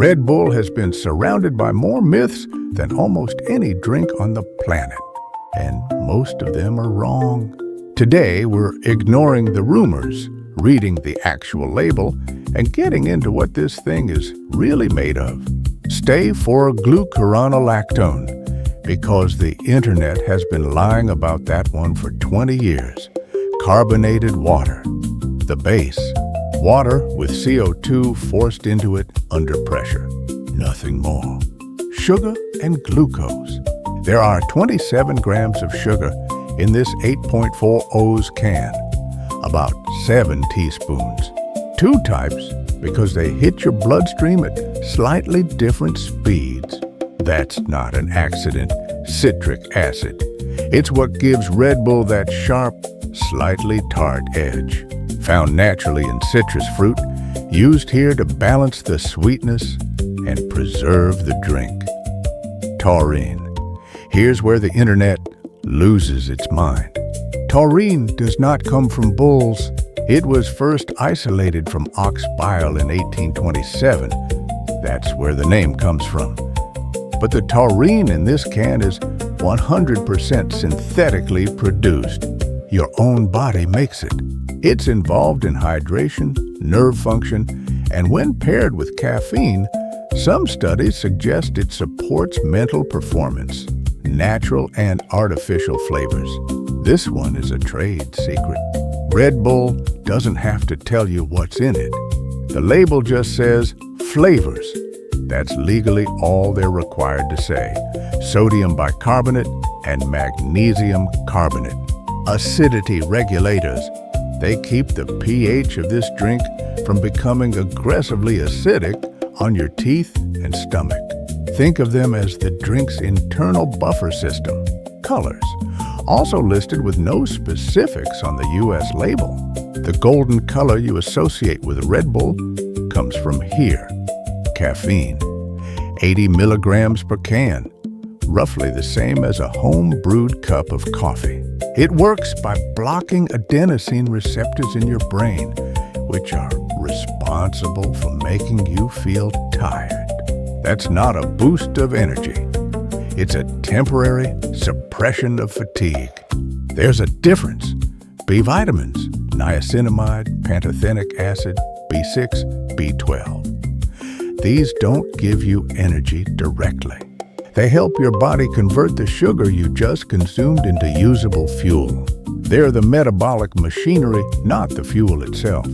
Red Bull has been surrounded by more myths than almost any drink on the planet. And most of them are wrong. Today, we're ignoring the rumors, reading the actual label, and getting into what this thing is really made of. Stay for glucuronolactone, because the internet has been lying about that one for 20 years. Carbonated water. The base. Water with CO2 forced into it under pressure. Nothing more. Sugar and glucose. There are 27 grams of sugar in this 8.4 oz can. About 7 teaspoons. 2 types because they hit your bloodstream at slightly different speeds. That's not an accident. Citric acid. It's what gives Red Bull that sharp, slightly tart edge. Found naturally in citrus fruit, used here to balance the sweetness and preserve the drink. Taurine. Here's where the internet loses its mind. Taurine does not come from bulls. It was first isolated from ox bile in 1827. That's where the name comes from. But the taurine in this can is 100% synthetically produced. Your own body makes it. It's involved in hydration, nerve function, and when paired with caffeine, some studies suggest it supports mental performance, natural and artificial flavors. This one is a trade secret. Red Bull doesn't have to tell you what's in it. The label just says flavors. That's legally all they're required to say. Sodium bicarbonate and magnesium carbonate. Acidity regulators. They keep the pH of this drink from becoming aggressively acidic on your teeth and stomach. Think of them as the drink's internal buffer system. Colors. Also listed with no specifics on the U.S. label. The golden color you associate with Red Bull comes from here. Caffeine. 80 milligrams per can. Roughly the same as a home-brewed cup of coffee. It works by blocking adenosine receptors in your brain, which are responsible for making you feel tired. That's not a boost of energy. It's a temporary suppression of fatigue. There's a difference. B vitamins, niacinamide, pantothenic acid, B6, B12. These don't give you energy directly. They help your body convert the sugar you just consumed into usable fuel. They're the metabolic machinery, not the fuel itself.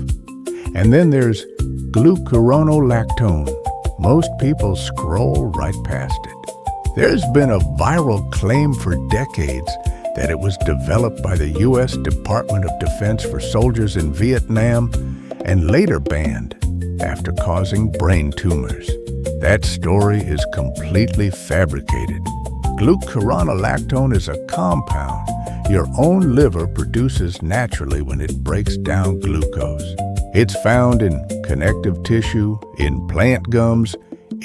And then there's glucuronolactone. Most people scroll right past it. There's been a viral claim for decades that it was developed by the U.S. Department of Defense for soldiers in Vietnam and later banned after causing brain tumors. That story is completely fabricated. Glucuronolactone is a compound your own liver produces naturally when it breaks down glucose. It's found in connective tissue, in plant gums,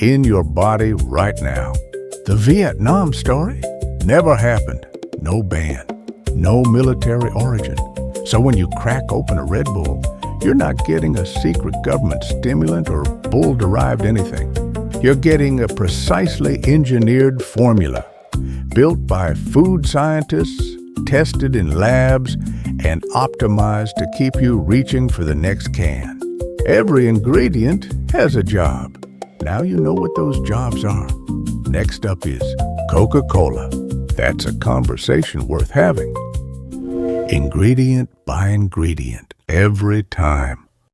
in your body right now. The Vietnam story never happened. No ban, no military origin. So when you crack open a Red Bull, you're not getting a secret government stimulant or bull-derived anything. You're getting a precisely engineered formula built by food scientists, tested in labs, and optimized to keep you reaching for the next can. Every ingredient has a job. Now you know what those jobs are. Next up is Coca-Cola. That's a conversation worth having. Ingredient by ingredient, every time.